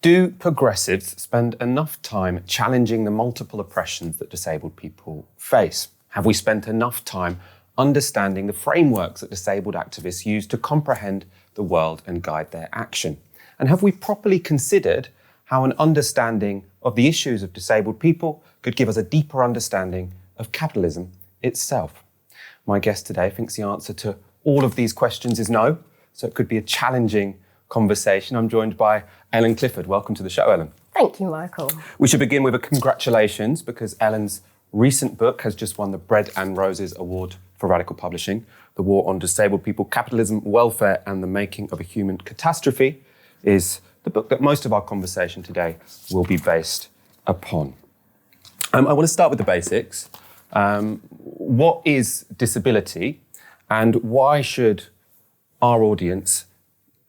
Do progressives spend enough time challenging the multiple oppressions that disabled people face? Have we spent enough time understanding the frameworks that disabled activists use to comprehend the world and guide their action? And have we properly considered how an understanding of the issues of disabled people could give us a deeper understanding of capitalism itself? My guest today thinks the answer to all of these questions is no, so it could be a challenging conversation. I'm joined by Ellen Clifford. Welcome to the show, Ellen. Thank you, Michael. We should begin with a congratulations because Ellen's recent book has just won the Bread and Roses Award for Radical Publishing. The War on Disabled People, Capitalism, Welfare and the Making of a Human Catastrophe is the book that most of our conversation today will be based upon. I want to start with the basics. What is disability and why should our audience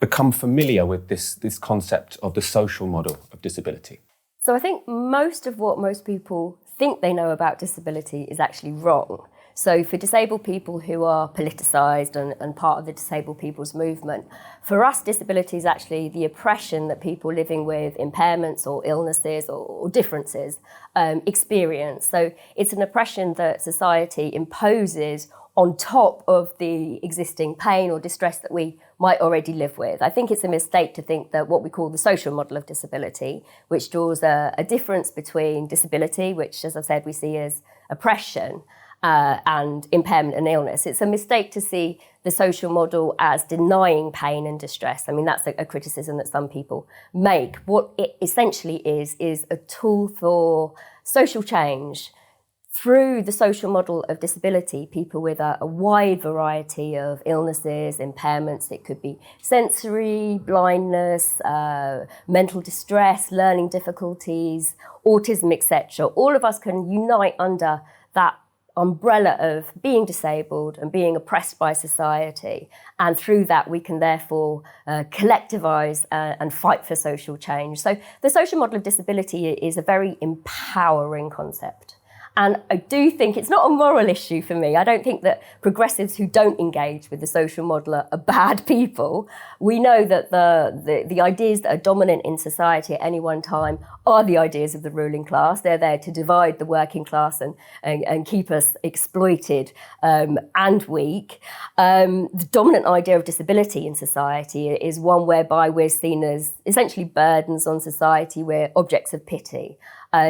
become familiar with this concept of the social model of disability? So I think most of what most people think they know about disability is actually wrong. So for disabled people who are politicised and part of the disabled people's movement, for us disability is actually the oppression that people living with impairments or illnesses or differences experience. So it's an oppression that society imposes on top of the existing pain or distress that we might already live with. I think it's a mistake to think that what we call the social model of disability, which draws a difference between disability, which, as I've said, we see as oppression, and impairment and illness. It's a mistake to see the social model as denying pain and distress. I mean, that's a criticism that some people make. What it essentially is a tool for social change. Through the social model of disability, people with a wide variety of illnesses, impairments, it could be sensory, blindness, mental distress, learning difficulties, autism, etc. All of us can unite under that umbrella of being disabled and being oppressed by society. And through that, we can therefore collectivise and fight for social change. So the social model of disability is a very empowering concept. And I do think it's not a moral issue for me. I don't think that progressives who don't engage with the social model are bad people. We know that the ideas that are dominant in society at any one time are the ideas of the ruling class. They're there to divide the working class and keep us exploited and weak. The dominant idea of disability in society is one whereby we're seen as essentially burdens on society. We're objects of pity.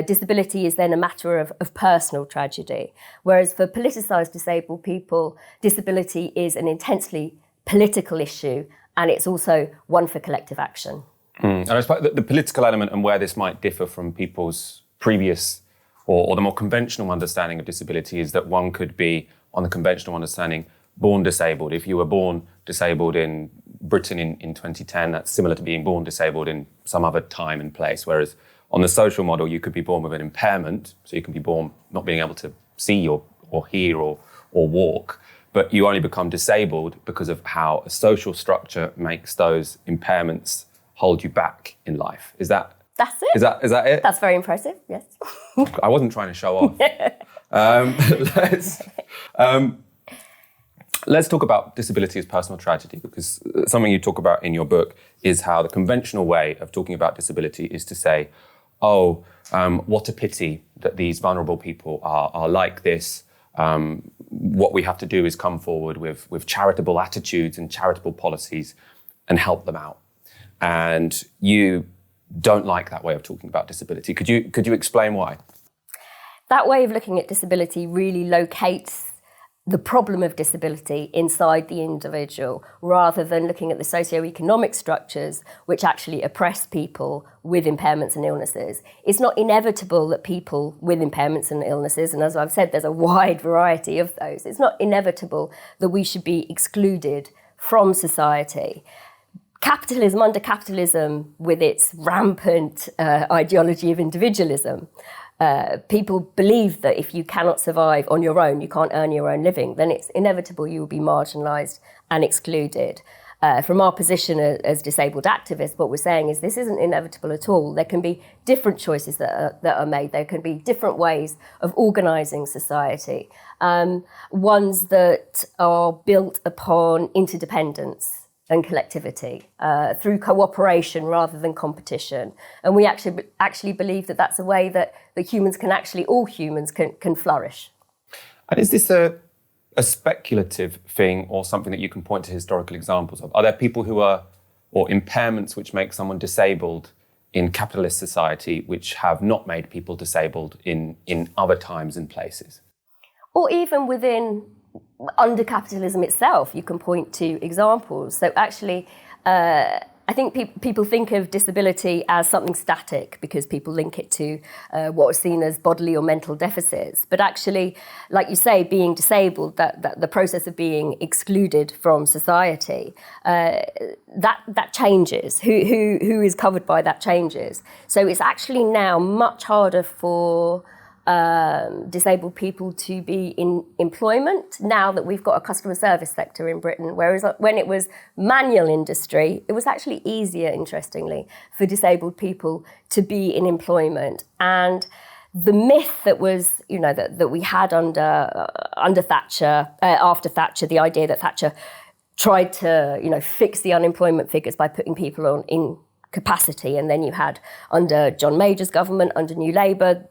Disability is then a matter of personal tragedy, whereas for politicised disabled people, disability is an intensely political issue, and it's also one for collective action. And I suppose the political element and where this might differ from people's previous or the more conventional understanding of disability is that one could be, on the conventional understanding, born disabled. If you were born disabled in Britain in 2010, that's similar to being born disabled in some other time and place, whereas on the social model, you could be born with an impairment, so you can be born not being able to see or hear or walk, but you only become disabled because of how a social structure makes those impairments hold you back in life. That's it? Is that it? That's very impressive, yes. I wasn't trying to show off. Let's talk about disability as personal tragedy, because something you talk about in your book is how the conventional way of talking about disability is to say, what a pity that these vulnerable people are like this. What we have to do is come forward with charitable attitudes and charitable policies and help them out. And you don't like that way of talking about disability. Could you explain why? That way of looking at disability really locates the problem of disability inside the individual, rather than looking at the socioeconomic structures which actually oppress people with impairments and illnesses. It's not inevitable that people with impairments and illnesses, and as I've said, there's a wide variety of those, it's not inevitable that we should be excluded from society. Under capitalism, with its rampant ideology of individualism, people believe that if you cannot survive on your own, you can't earn your own living, then it's inevitable you will be marginalised and excluded. From our position as disabled activists, what we're saying is this isn't inevitable at all. There can be different choices that are made. There can be different ways of organising society, ones that are built upon interdependence. and collectivity, through cooperation rather than competition. And we actually believe that that's a way that all humans can flourish. And is this a speculative thing or something that you can point to historical examples of? Are there people or impairments which make someone disabled in capitalist society which have not made people disabled in other times and places? Or even under capitalism itself, you can point to examples. So actually, I think people think of disability as something static because people link it to what is seen as bodily or mental deficits. But actually, like you say, being disabled, that the process of being excluded from society, that changes. Who is covered by that changes. So it's actually now much harder for disabled people to be in employment now that we've got a customer service sector in Britain, whereas when it was manual industry, it was actually easier, interestingly, for disabled people to be in employment. And the myth that was, that we had under Thatcher, after Thatcher, the idea that Thatcher tried to, fix the unemployment figures by putting people on in capacity, and then you had under John Major's government, under New Labour,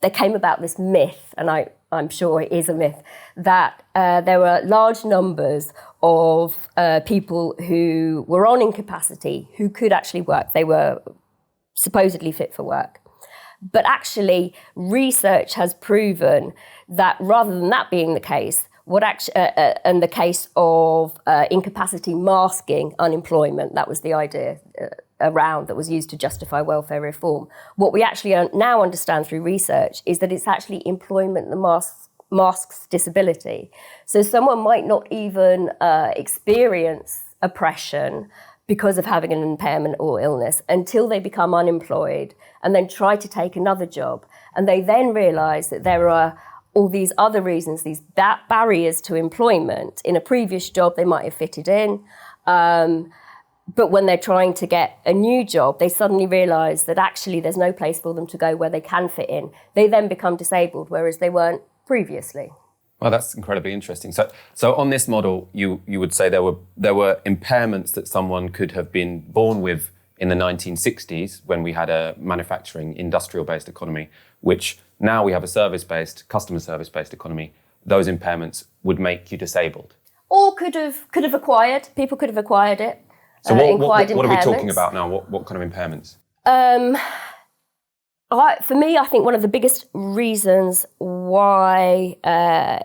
there came about this myth, and I'm sure it is a myth, that there were large numbers of people who were on incapacity who could actually work. They were supposedly fit for work. But actually, research has proven that rather than that being the case, and the case of incapacity masking unemployment, that was the idea that was used to justify welfare reform. What we actually now understand through research is that it's actually employment that masks disability. So someone might not even experience oppression because of having an impairment or illness until they become unemployed and then try to take another job. And they then realise that there are all these other reasons, these barriers to employment. In a previous job, they might have fitted in. But when they're trying to get a new job, they suddenly realise that actually there's no place for them to go where they can fit in. They then become disabled, whereas they weren't previously. Well, that's incredibly interesting. So on this model, you would say there were impairments that someone could have been born with in the 1960s when we had a manufacturing, industrial-based economy, which now we have a customer service-based economy. Those impairments would make you disabled. Or could have acquired. People could have acquired it. So what are we talking about now? What kind of impairments? For me, I think one of the biggest reasons why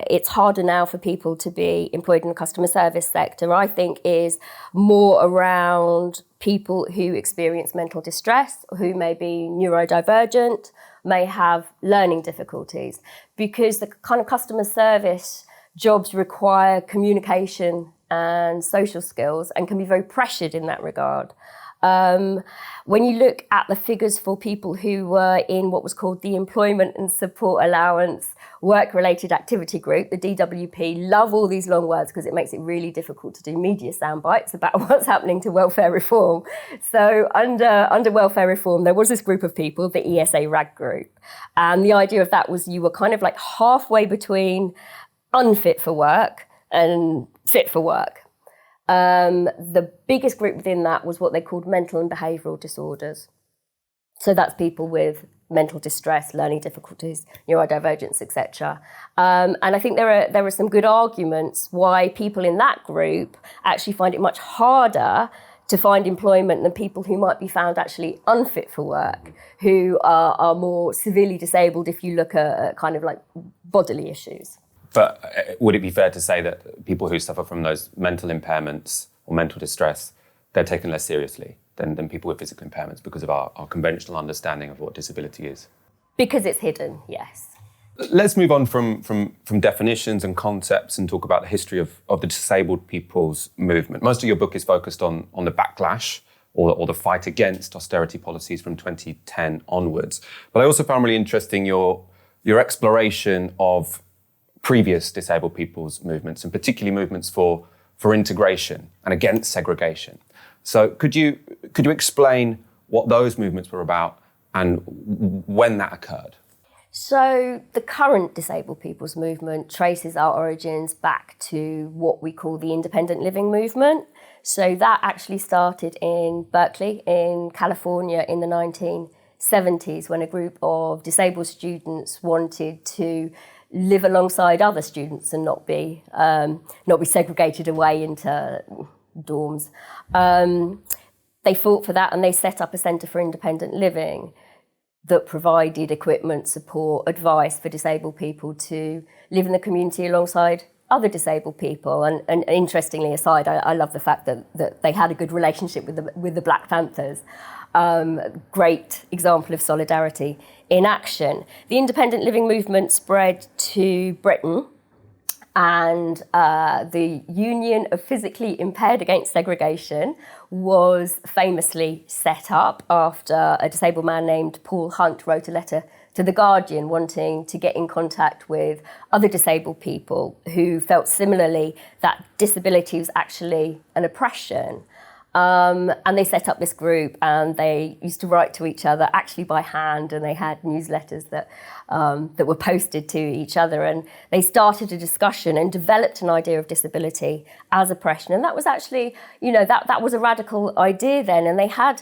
it's harder now for people to be employed in the customer service sector, I think, is more around people who experience mental distress, who may be neurodivergent, may have learning difficulties, because the kind of customer service jobs require communication and social skills and can be very pressured in that regard. When you look at the figures for people who were in what was called the Employment and Support Allowance Work-Related Activity Group, the DWP, love all these long words because it makes it really difficult to do media sound bites about what's happening to welfare reform. So under welfare reform, there was this group of people, the ESA RAG group. And the idea of that was you were kind of like halfway between unfit for work and fit for work. The biggest group within that was what they called mental and behavioural disorders. So that's people with mental distress, learning difficulties, neurodivergence, etc. And I think there are some good arguments why people in that group actually find it much harder to find employment than people who might be found actually unfit for work, who are more severely disabled if you look at kind of like bodily issues. But would it be fair to say that people who suffer from those mental impairments or mental distress, they're taken less seriously than people with physical impairments because of our conventional understanding of what disability is? Because it's hidden, yes. Let's move on from definitions and concepts and talk about the history of the disabled people's movement. Most of your book is focused on the backlash or the fight against austerity policies from 2010 onwards. But I also found really interesting your exploration of previous disabled people's movements, and particularly movements for integration and against segregation. So could you explain what those movements were about and when that occurred? So the current disabled people's movement traces our origins back to what we call the independent living movement. So that actually started in Berkeley in California in the 1970s when a group of disabled students wanted to live alongside other students and not be segregated away into dorms. They fought for that and they set up a Centre for Independent Living that provided equipment, support, advice for disabled people to live in the community alongside other disabled people. And interestingly aside, I love the fact that they had a good relationship with the Black Panthers. Great example of solidarity in action. The independent living movement spread to Britain, and the Union of Physically Impaired Against Segregation was famously set up after a disabled man named Paul Hunt wrote a letter to The Guardian wanting to get in contact with other disabled people who felt similarly that disability was actually an oppression. And they set up this group and they used to write to each other actually by hand, and they had newsletters that were posted to each other, and they started a discussion and developed an idea of disability as oppression. And that was actually, that was a radical idea then, and they had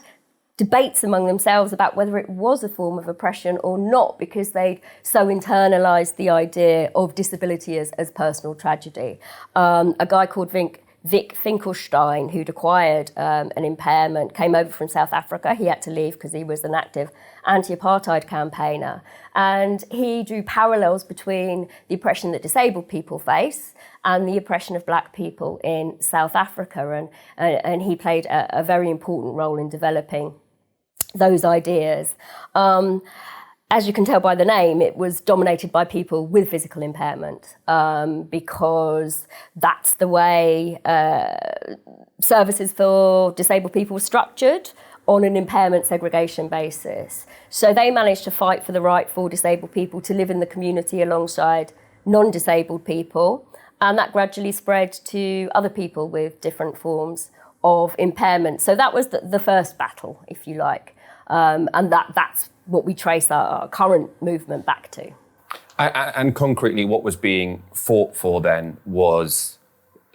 debates among themselves about whether it was a form of oppression or not, because they'd so internalised the idea of disability as personal tragedy. A guy called Vic Finkelstein, who'd acquired an impairment, came over from South Africa. He had to leave because he was an active anti-apartheid campaigner. And he drew parallels between the oppression that disabled people face and the oppression of Black people in South Africa. And he played a very important role in developing those ideas. As you can tell by the name, it was dominated by people with physical impairment, because that's the way services for disabled people were structured, on an impairment segregation basis. So they managed to fight for the right for disabled people to live in the community alongside non-disabled people, and that gradually spread to other people with different forms of impairment. So that was the first battle, if you like, and that's what we trace our current movement back to. And concretely, what was being fought for then was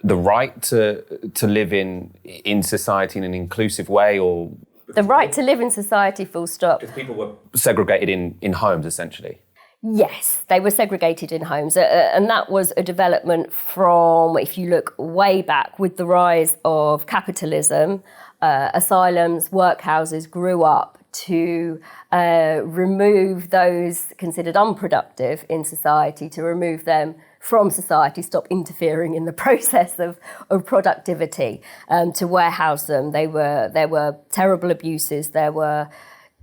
the right to live in society in an inclusive way, or the right to live in society, full stop. Because people were segregated in homes, essentially. Yes, they were segregated in homes, and that was a development from, if you look way back, with the rise of capitalism, asylums, workhouses grew up to remove those considered unproductive in society, to remove them from society, stop interfering in the process of productivity, to warehouse them. There were terrible abuses, there were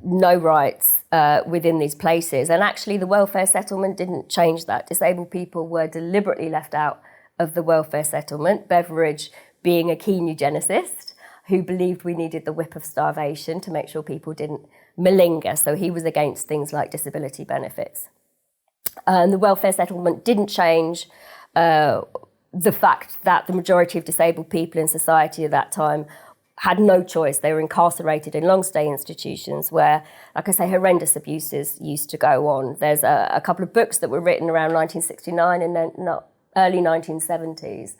no rights within these places. And actually the welfare settlement didn't change that. Disabled people were deliberately left out of the welfare settlement, Beveridge being a keen eugenicist who believed we needed the whip of starvation to make sure people didn't malinger. So he was against things like disability benefits. And the welfare settlement didn't change the fact that the majority of disabled people in society at that time had no choice. They were incarcerated in long-stay institutions where, like I say, horrendous abuses used to go on. There's a couple of books that were written around 1969 and then early 1970s.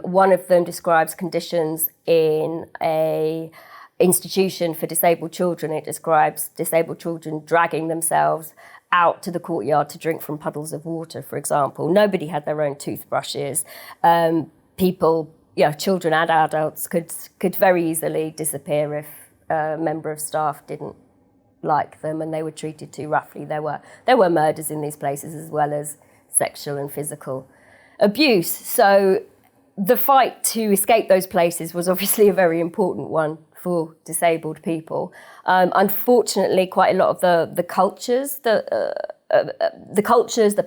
One of them describes conditions in a institution for disabled children. It describes disabled children dragging themselves out to the courtyard to drink from puddles of water, for example. Nobody had their own toothbrushes. People, children and adults could very easily disappear if a member of staff didn't like them and they were treated too roughly. There were murders in these places as well as sexual and physical abuse. So the fight to escape those places was obviously a very important one for disabled people. Unfortunately, quite a lot of the cultures, the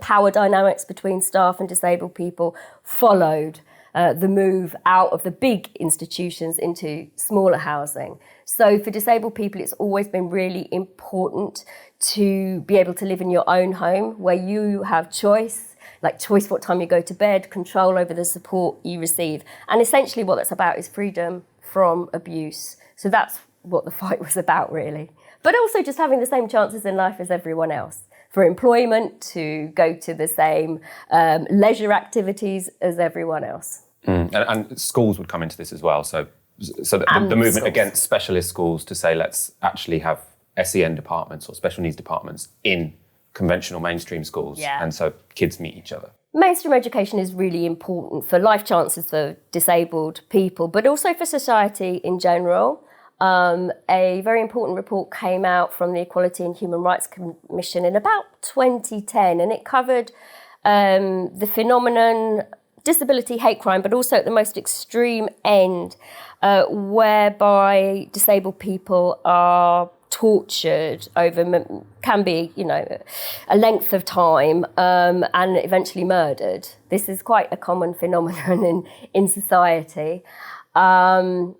power dynamics between staff and disabled people followed the move out of the big institutions into smaller housing. So for disabled people, it's always been really important to be able to live in your own home where you have choice what time you go to bed, control over the support you receive. And essentially what that's about is freedom from abuse. So that's what the fight was about, really. But also just having the same chances in life as everyone else. for employment, to go to the same leisure activities as everyone else. And schools would come into this as well. So the movement against specialist schools to say, let's actually have SEN departments or special needs departments in conventional mainstream schools. Yeah. And so kids meet each other. Mainstream education is really important for life chances for disabled people, but also for society in general. A very important report came out from the Equality and Human Rights Commission in about 2010, and it covered the phenomenon disability hate crime, but also at the most extreme end, whereby disabled people are tortured over, can be, a length of time, and eventually murdered. This is quite a common phenomenon in society. And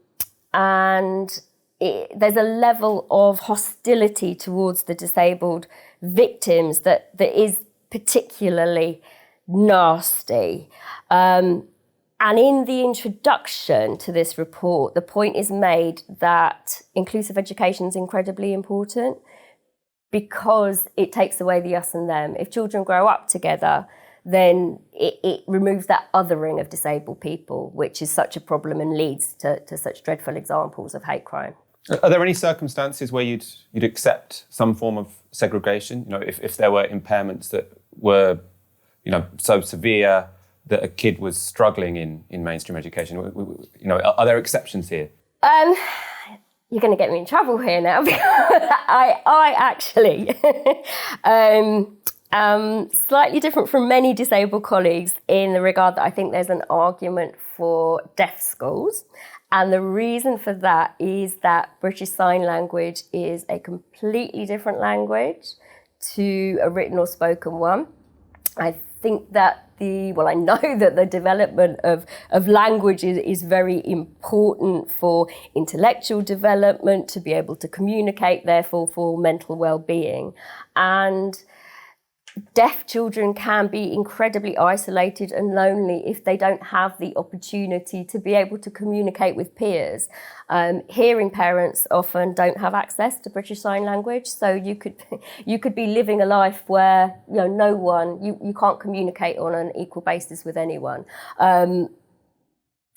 there's a level of hostility towards the disabled victims that is particularly nasty. And in the introduction to this report, the point is made that inclusive education is incredibly important because it takes away the us and them. If children grow up together, then it removes that othering of disabled people, which is such a problem and leads to such dreadful examples of hate crime. Are there any circumstances where you'd accept some form of segregation? If there were impairments that were, so severe that a kid was struggling in mainstream education, are there exceptions here? You're going to get me in trouble here now because I actually slightly different from many disabled colleagues in the regard that I think there's an argument for deaf schools. And the reason for that is that British Sign Language is a completely different language to a written or spoken one. I think that I know that the development of language is very important for intellectual development, to be able to communicate, therefore for mental well-being. And deaf children can be incredibly isolated and lonely if they don't have the opportunity to be able to communicate with peers. Hearing parents often don't have access to British Sign Language, so you could be living a life where you can't communicate on an equal basis with anyone.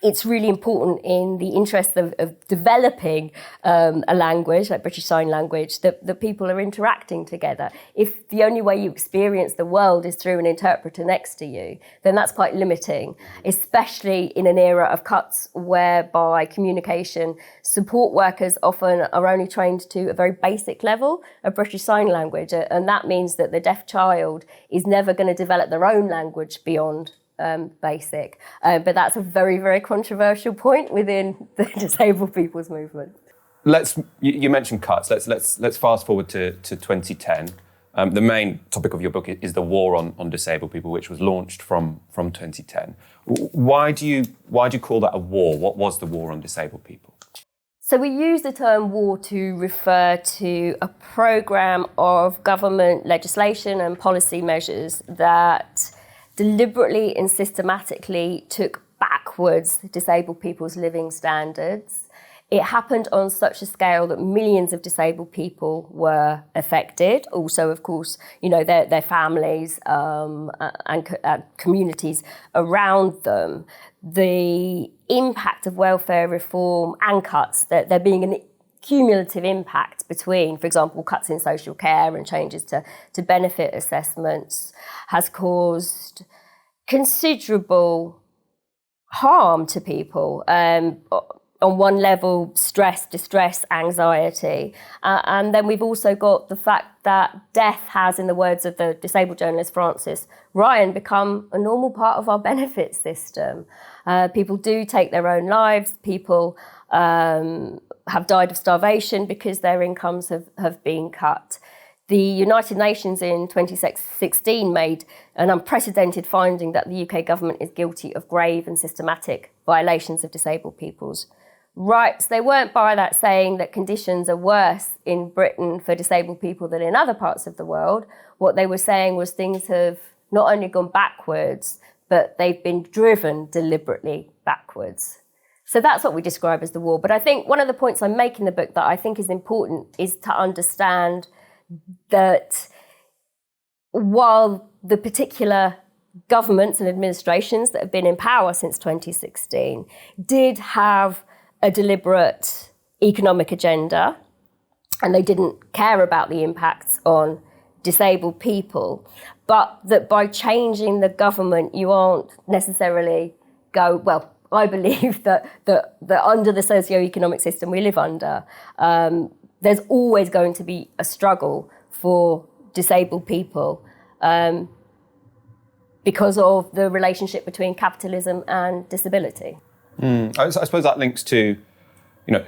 It's really important in the interest of developing a language like British Sign Language that people are interacting together. If the only way you experience the world is through an interpreter next to you, then that's quite limiting, especially in an era of cuts whereby communication support workers often are only trained to a very basic level of British Sign Language. And that means that the deaf child is never going to develop their own language beyond basic. But that's a very, very controversial point within the disabled people's movement. You mentioned cuts. Let's fast forward to 2010. The main topic of your book is the war on disabled people, which was launched from 2010. Why do you call that a war? What was the war on disabled people? So we use the term war to refer to a programme of government legislation and policy measures that deliberately and systematically took backwards disabled people's living standards. It happened on such a scale that millions of disabled people were affected. Also, of course, their families and communities around them. The impact of welfare reform and cuts, there being an cumulative impact between, for example, cuts in social care and changes to benefit assessments, has caused considerable harm to people. On one level, stress, distress, anxiety. And then we've also got the fact that death has, in the words of the disabled journalist Frances Ryan, become a normal part of our benefit system. People do take their own lives. People have died of starvation because their incomes have been cut. The United Nations in 2016 made an unprecedented finding that the UK government is guilty of grave and systematic violations of disabled people's rights. They weren't by that saying that conditions are worse in Britain for disabled people than in other parts of the world. What they were saying was things have not only gone backwards, but they've been driven deliberately backwards. So that's what we describe as the war. But I think one of the points I make in the book that I think is important is to understand that while the particular governments and administrations that have been in power since 2016 did have a deliberate economic agenda, and they didn't care about the impacts on disabled people, but that by changing the government, you aren't necessarily I believe that under the socio-economic system we live under, there's always going to be a struggle for disabled people because of the relationship between capitalism and disability. I suppose that links to,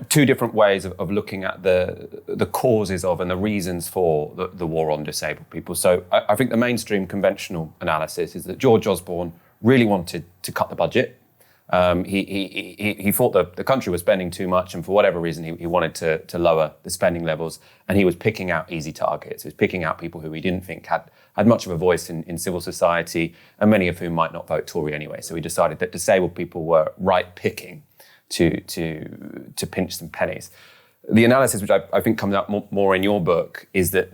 two different ways of looking at the causes of and the reasons for the war on disabled people. So I think the mainstream conventional analysis is that George Osborne really wanted to cut the budget. He thought that the country was spending too much, and for whatever reason he wanted to lower the spending levels, and he was picking out easy targets. He was picking out people who he didn't think had much of a voice in civil society, and many of whom might not vote Tory anyway. So he decided that disabled people were right picking to pinch some pennies. The analysis, which I think comes out more in your book, is that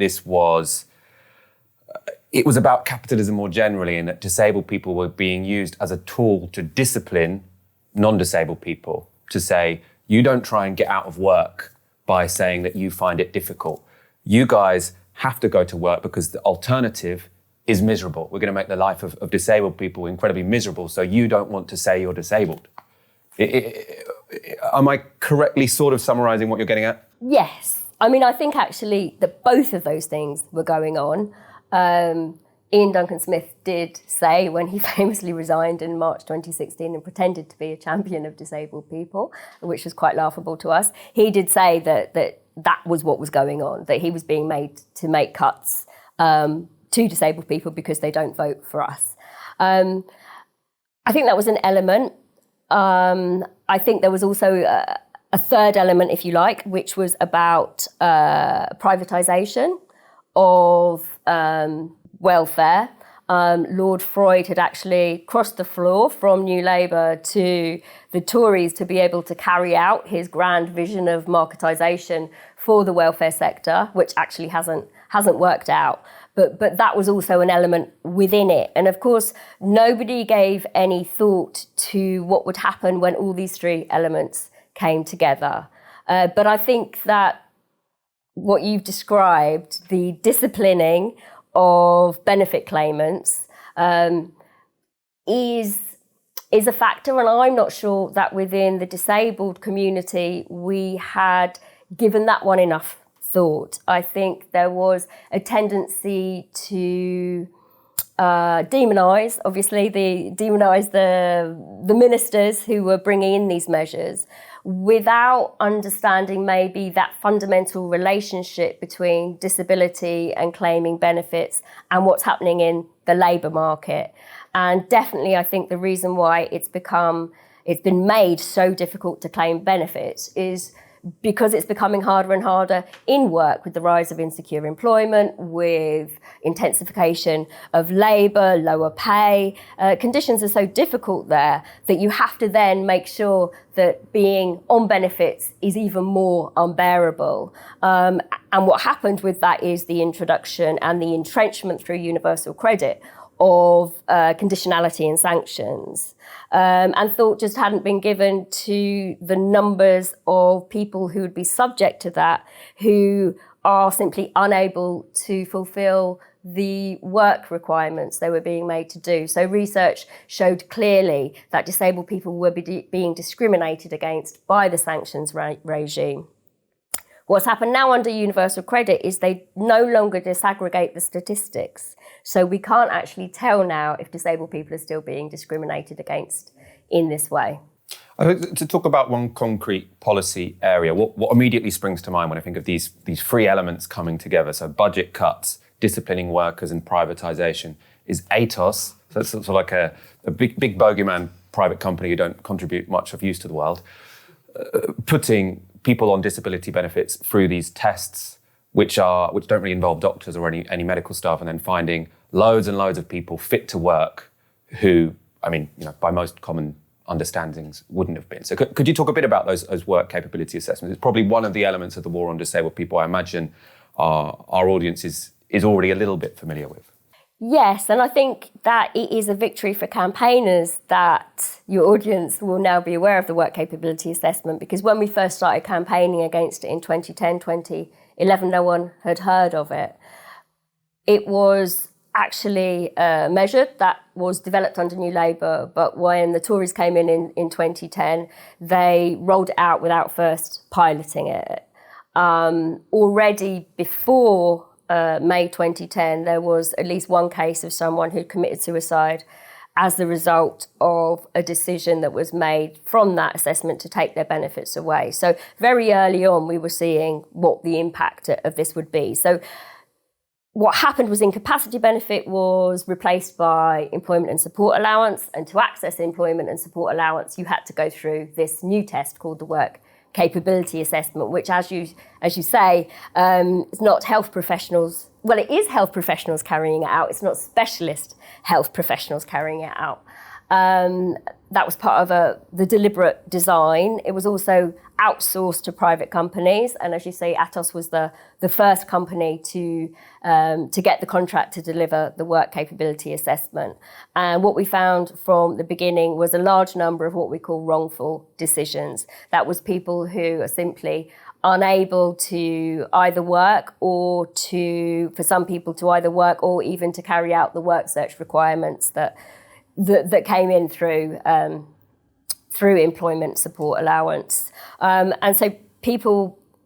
it was about capitalism more generally, and that disabled people were being used as a tool to discipline non-disabled people, to say, you don't try and get out of work by saying that you find it difficult. You guys have to go to work because the alternative is miserable. We're going to make the life of disabled people incredibly miserable, so you don't want to say you're disabled. Am I correctly sort of summarising what you're getting at? Yes. I mean, I think actually that both of those things were going on. Ian Duncan Smith did say, when he famously resigned in March 2016 and pretended to be a champion of disabled people, which was quite laughable to us, he did say that was what was going on, that he was being made to make cuts to disabled people because they don't vote for us. I think that was an element. I think there was also a third element, if you like, which was about privatisation of welfare. Lord Freud had actually crossed the floor from New Labour to the Tories to be able to carry out his grand vision of marketisation for the welfare sector, which actually hasn't worked out. But that was also an element within it. And of course, nobody gave any thought to what would happen when all these three elements came together. But I think that what you've described, the disciplining of benefit claimants, is a factor. And I'm not sure that within the disabled community, we had given that one enough thought. I think there was a tendency to demonise the ministers who were bringing in these measures without understanding maybe that fundamental relationship between disability and claiming benefits and what's happening in the labour market. And definitely I think the reason why it's been made so difficult to claim benefits is because it's becoming harder and harder in work, with the rise of insecure employment, with intensification of labour, lower pay. Conditions are so difficult there that you have to then make sure that being on benefits is even more unbearable. And what happened with that is the introduction and the entrenchment through universal credit of conditionality and sanctions. And thought just hadn't been given to the numbers of people who would be subject to that, who are simply unable to fulfil the work requirements they were being made to do. So research showed clearly that disabled people were being discriminated against by the sanctions regime. What's happened now under universal credit is they no longer disaggregate the statistics. So we can't actually tell now if disabled people are still being discriminated against in this way. To talk about one concrete policy area, what immediately springs to mind when I think of these three elements coming together, so budget cuts, disciplining workers and privatisation, is Atos. So that's sort of like a big bogeyman private company who don't contribute much of use to the world, putting people on disability benefits through these tests which don't really involve doctors or any medical staff, and then finding loads and loads of people fit to work who, by most common understandings, wouldn't have been. So could you talk a bit about those work capability assessments? It's probably one of the elements of the war on disabled people I imagine our audience is already a little bit familiar with. Yes, and I think that it is a victory for campaigners that your audience will now be aware of the work capability assessment, because when we first started campaigning against it in 2010, 2011, no one had heard of it. It was actually a measure that was developed under New Labour, but when the Tories came in 2010, they rolled it out without first piloting it. Already before May 2010, there was at least one case of someone who committed suicide as the result of a decision that was made from that assessment to take their benefits away. So very early on, we were seeing what the impact of this would be. So what happened was incapacity benefit was replaced by employment and support allowance. And to access employment and support allowance, you had to go through this new test called the work capability assessment, which, as you say, is not health professionals. Well, it is health professionals carrying it out. It's not specialist health professionals carrying it out. That was part of the deliberate design. It was also outsourced to private companies, and as you say, Atos was the first company to get the contract to deliver the work capability assessment. And what we found from the beginning was a large number of what we call wrongful decisions. That was people who are simply unable to either work or for some people to either work or even to carry out the work search requirements that came in through employment support allowance. And so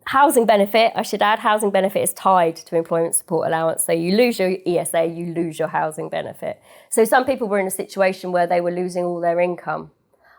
housing benefit, I should add, housing benefit is tied to employment support allowance. So you lose your ESA, you lose your housing benefit. So some people were in a situation where they were losing all their income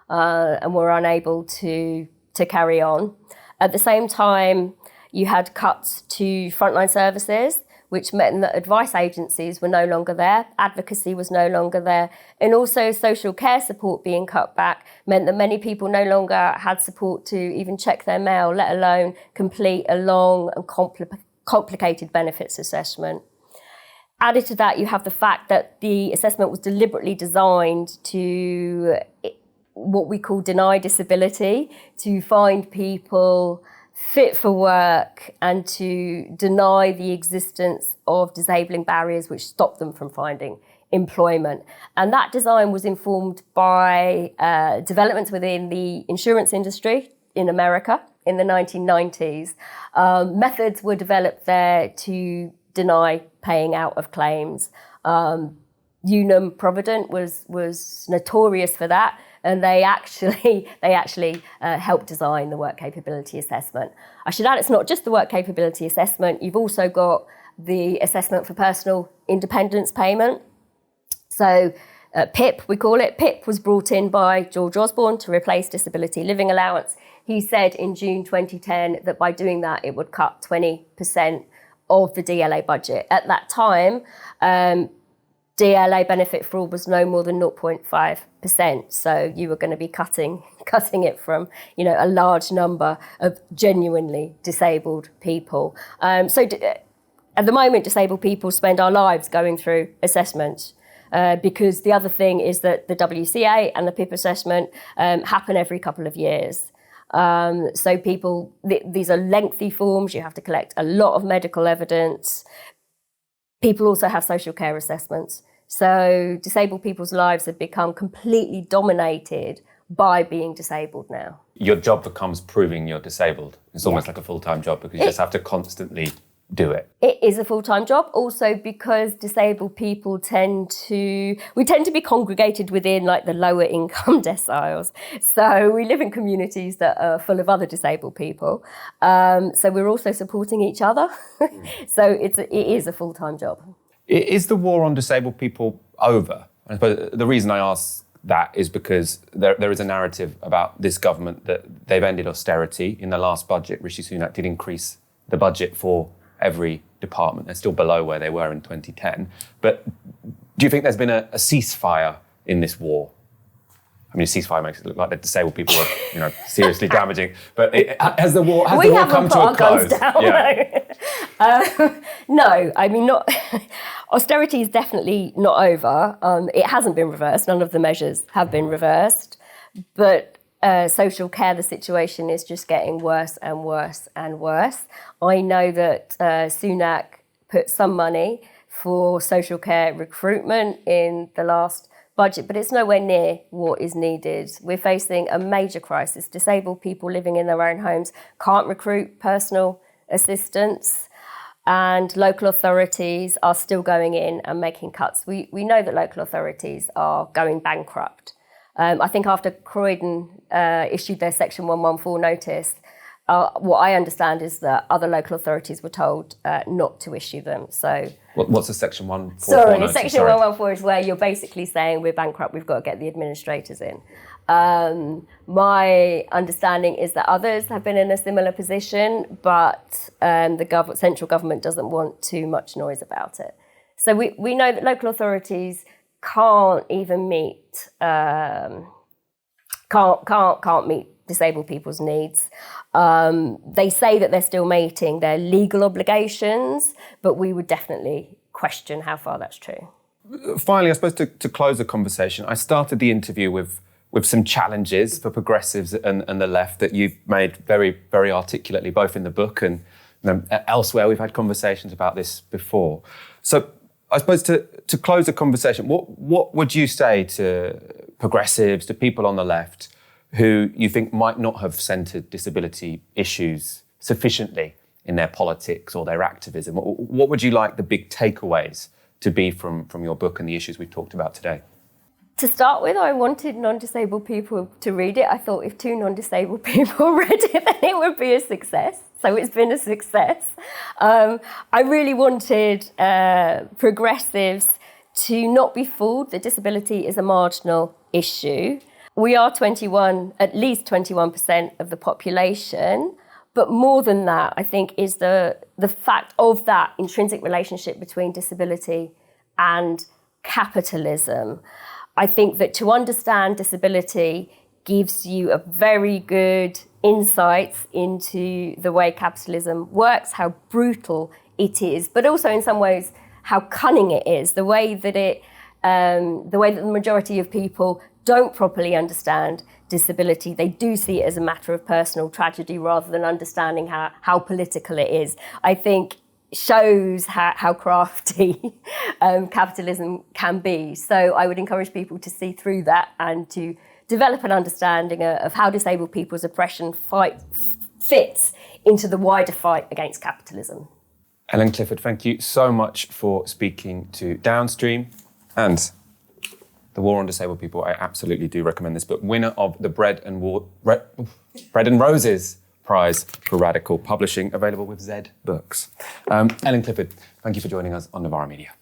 and were unable to carry on. At the same time, you had cuts to frontline services, which meant that advice agencies were no longer there, advocacy was no longer there, and also social care support being cut back meant that many people no longer had support to even check their mail, let alone complete a long and complicated benefits assessment. Added to that, you have the fact that the assessment was deliberately designed to what we call deny disability, to find people fit for work and to deny the existence of disabling barriers which stop them from finding employment. And that design was informed by developments within the insurance industry in America in the 1990s. Methods were developed there to deny paying out of claims. Unum Provident was notorious for that, and they actually helped design the work capability assessment. I should add, it's not just the work capability assessment. You've also got the assessment for personal independence payment. So PIP, we call it. PIP was brought in by George Osborne to replace disability living allowance. He said in June 2010 that by doing that, it would cut 20% of the DLA budget. At that time, DLA benefit fraud was no more than 0.5%. So you were going to be cutting it from, a large number of genuinely disabled people. So at the moment, disabled people spend our lives going through assessments. Because the other thing is that the WCA and the PIP assessment happen every couple of years. So these are lengthy forms. You have to collect a lot of medical evidence. People also have social care assessments. So disabled people's lives have become completely dominated by being disabled now. Your job becomes proving you're disabled. It's almost like a full-time job because you just have to constantly do it. It is a full-time job also because disabled people tend to be congregated within like the lower income deciles. So we live in communities that are full of other disabled people. So we're also supporting each other. So it is a full-time job. Is the war on disabled people over? I suppose the reason I ask that is because there is a narrative about this government that they've ended austerity. In the last budget, Rishi Sunak did increase the budget for every department. They're still below where they were in 2010. But do you think there's been a ceasefire in this war? I mean, a ceasefire makes it look like the disabled people are, seriously damaging. But has the war come to a close? No, I mean, not. Austerity is definitely not over. It hasn't been reversed. None of the measures have been reversed. But social care, the situation is just getting worse and worse and worse. I know that Sunak put some money for social care recruitment in the last budget, but it's nowhere near what is needed. We're facing a major crisis. Disabled people living in their own homes can't recruit personal assistants, and local authorities are still going in and making cuts. We know that local authorities are going bankrupt. I think after Croydon issued their Section 114 notice, what I understand is that other local authorities were told not to issue them. So, what's the Section 114? Sorry, Section 114 is where you're basically saying we're bankrupt, we've got to get the administrators in. My understanding is that others have been in a similar position, but the central government doesn't want too much noise about it. So we know that local authorities can't even meet can't meet disabled people's needs. They say that they're still meeting their legal obligations, but we would definitely question how far that's true. Finally, I suppose to close the conversation, I started the interview with some challenges for progressives and the left that you've made very, very articulately, both in the book and elsewhere. We've had conversations about this before. So I suppose to close the conversation, what would you say to progressives, to people on the left who you think might not have centred disability issues sufficiently in their politics or their activism? What would you like the big takeaways to be from your book and the issues we've talked about today? To start with, I wanted non-disabled people to read it. I thought if 2 non-disabled people read it, then it would be a success. So it's been a success. I really wanted progressives to not be fooled that disability is a marginal issue. We are at least 21% of the population. But more than that, I think, is the fact of that intrinsic relationship between disability and capitalism. I think that to understand disability gives you a very good insights into the way capitalism works, how brutal it is, but also in some ways how cunning it is, the way that the majority of people don't properly understand disability. They do see it as a matter of personal tragedy rather than understanding how political it is. I think shows how crafty capitalism can be. So I would encourage people to see through that and to develop an understanding of how disabled people's oppression fits into the wider fight against capitalism. Ellen Clifford, thank you so much for speaking to Downstream and The War on Disabled People. I absolutely do recommend this book. Winner of the Bread and Roses Prize for Radical Publishing, available with Z Books. Ellen Clifford, thank you for joining us on Novara Media.